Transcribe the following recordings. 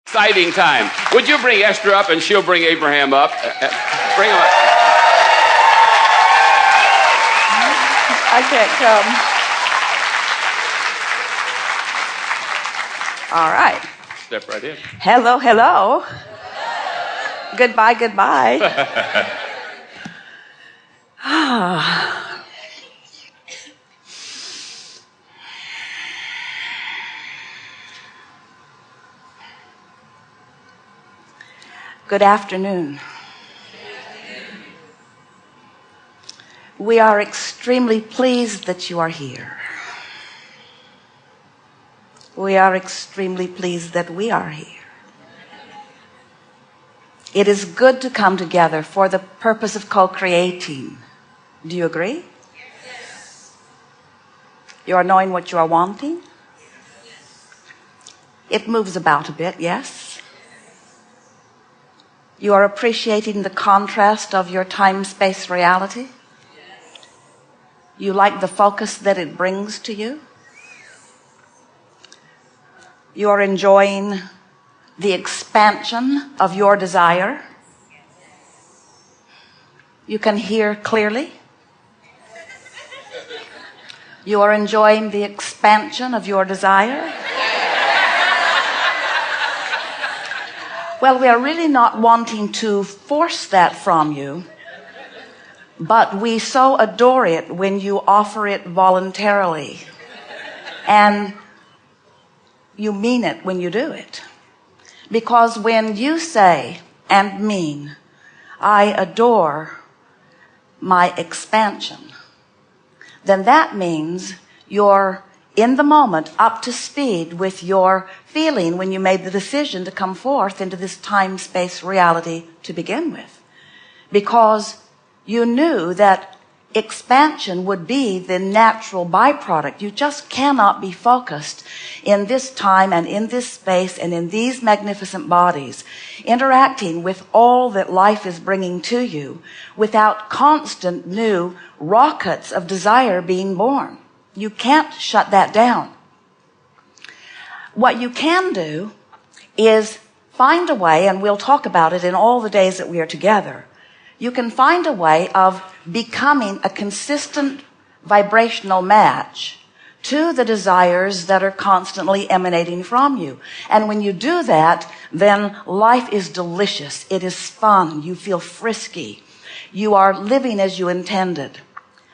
Exciting time. Would you bring Esther up and she'll bring Abraham up? Bring him up. I can't come. All right. Step right in. Hello, hello. Goodbye, goodbye. Good afternoon. We are extremely pleased that you are here. We are extremely pleased that we are here. It is good to come together for the purpose of co-creating. Do you agree? Yes. You are knowing what you are wanting? Yes. It moves about a bit, yes? You are appreciating the contrast of your time-space reality? Yes. You like the focus that it brings to you? You are enjoying the expansion of your desire? You can hear clearly? You are enjoying the expansion of your desire? Well, we are really not wanting to force that from you, but we so adore it when you offer it voluntarily. And you mean it when you do it. Because when you say and mean, I adore my expansion, then that means you're in the moment up to speed with your feeling when you made the decision to come forth into this time-space reality to begin with. Because you knew that expansion would be the natural byproduct. You just cannot be focused in this time and in this space and in these magnificent bodies, interacting with all that life is bringing to you without constant new rockets of desire being born. You can't shut that down. What you can do is find a way, and we'll talk about it in all the days that we are together. You can find a way of becoming a consistent vibrational match to the desires that are constantly emanating from you. And when you do that, then life is delicious. It is fun. You feel frisky. You are living as you intended.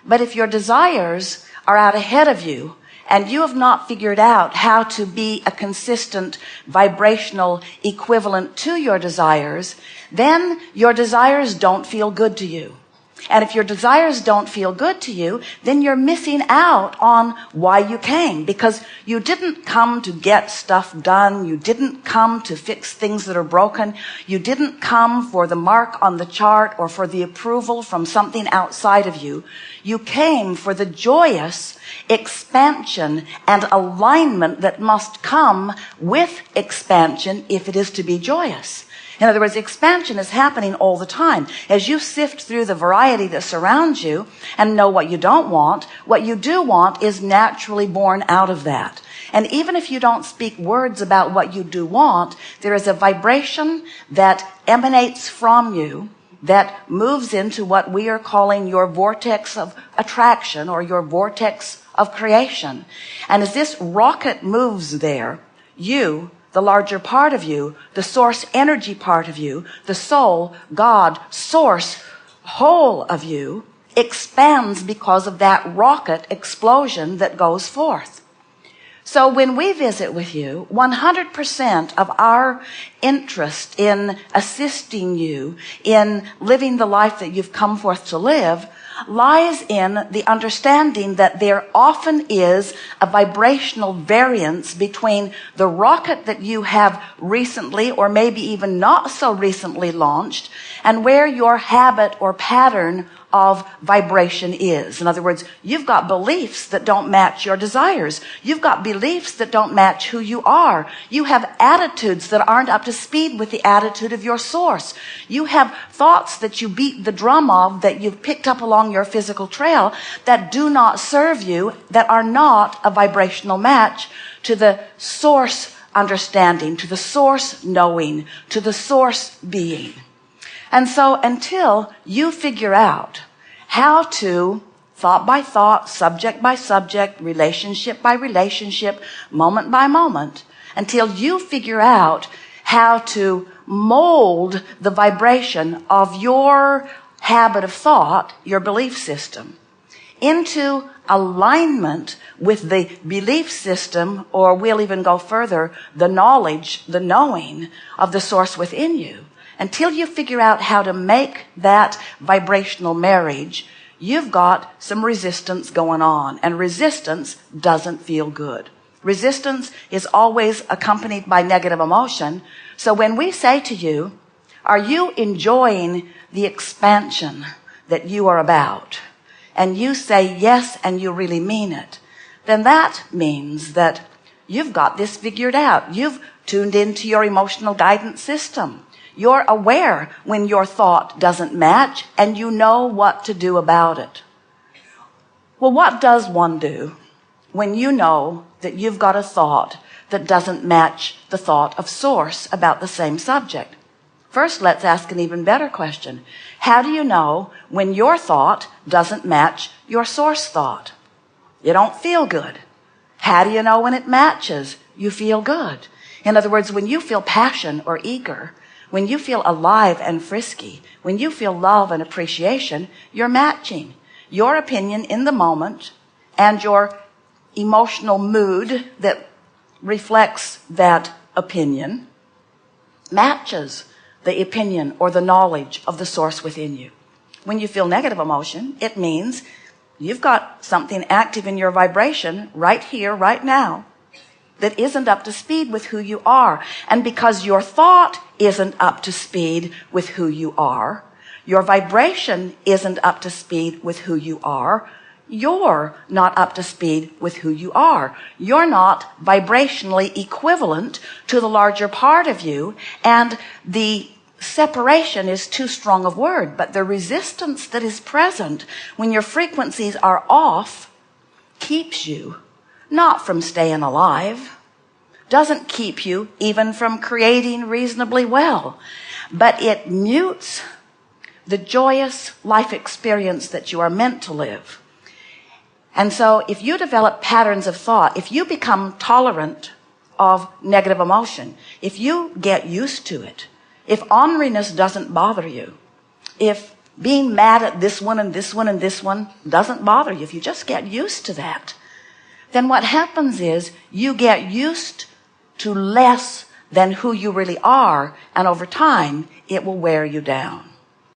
But if your desires are out ahead of you, and you have not figured out how to be a consistent vibrational equivalent to your desires, then your desires don't feel good to you. And if your desires don't feel good to you, then you're missing out on why you came. Because you didn't come to get stuff done. You didn't come to fix things that are broken. You didn't come for the mark on the chart or for the approval from something outside of you. You came for the joyous expansion and alignment that must come with expansion if it is to be joyous. In other words, expansion is happening all the time. As you sift through the variety that surrounds you and know what you don't want, what you do want is naturally born out of that. And even if you don't speak words about what you do want, there is a vibration that emanates from you that moves into what we are calling your vortex of attraction or your vortex of creation. And as this rocket moves there, you, the larger part of you, the source energy part of you, the soul, God, source, whole of you, expands because of that rocket explosion that goes forth. So when we visit with you, 100% of our interest in assisting you in living the life that you've come forth to live lies in the understanding that there often is a vibrational variance between the rocket that you have recently or maybe even not so recently launched and where your habit or pattern of vibration is. In other words, you've got beliefs that don't match your desires. You've got beliefs that don't match who you are. You have attitudes that aren't up to speed with the attitude of your source. You have thoughts that you beat the drum of that you've picked up along your physical trail that do not serve you, that are not a vibrational match to the source understanding, to the source knowing, to the source being. And so until you figure out how to, thought by thought, subject by subject, relationship by relationship, moment by moment, until you figure out how to mold the vibration of your habit of thought, your belief system, into alignment with the belief system, or we'll even go further, the knowledge, the knowing of the source within you. Until you figure out how to make that vibrational marriage, you've got some resistance going on, and resistance doesn't feel good. Resistance is always accompanied by negative emotion. So when we say to you, are you enjoying the expansion that you are about? And you say yes, and you really mean it, then that means that you've got this figured out. You've tuned into your emotional guidance system. You're aware when your thought doesn't match, and you know what to do about it. Well, what does one do when you know that you've got a thought that doesn't match the thought of source about the same subject? First, let's ask an even better question. How do you know when your thought doesn't match your source thought? You don't feel good. How do you know when it matches? You feel good. In other words, when you feel passion or eager, when you feel alive and frisky, when you feel love and appreciation, you're matching. Your opinion in the moment and your emotional mood that reflects that opinion matches the opinion or the knowledge of the source within you. When you feel negative emotion, it means you've got something active in your vibration right here, right now, that isn't up to speed with who you are. And because your thought isn't up to speed with who you are, your vibration isn't up to speed with who you are, you're not up to speed with who you are. You're not vibrationally equivalent to the larger part of you, and the separation is too strong a word, but the resistance that is present when your frequencies are off keeps you not from staying alive, doesn't keep you even from creating reasonably well, but it mutes the joyous life experience that you are meant to live. And so if you develop patterns of thought, if you become tolerant of negative emotion, if you get used to it, if orneriness doesn't bother you, if being mad at this one and this one and this one doesn't bother you, if you just get used to that, then what happens is you get used to less than who you really are, and over time it will wear you down.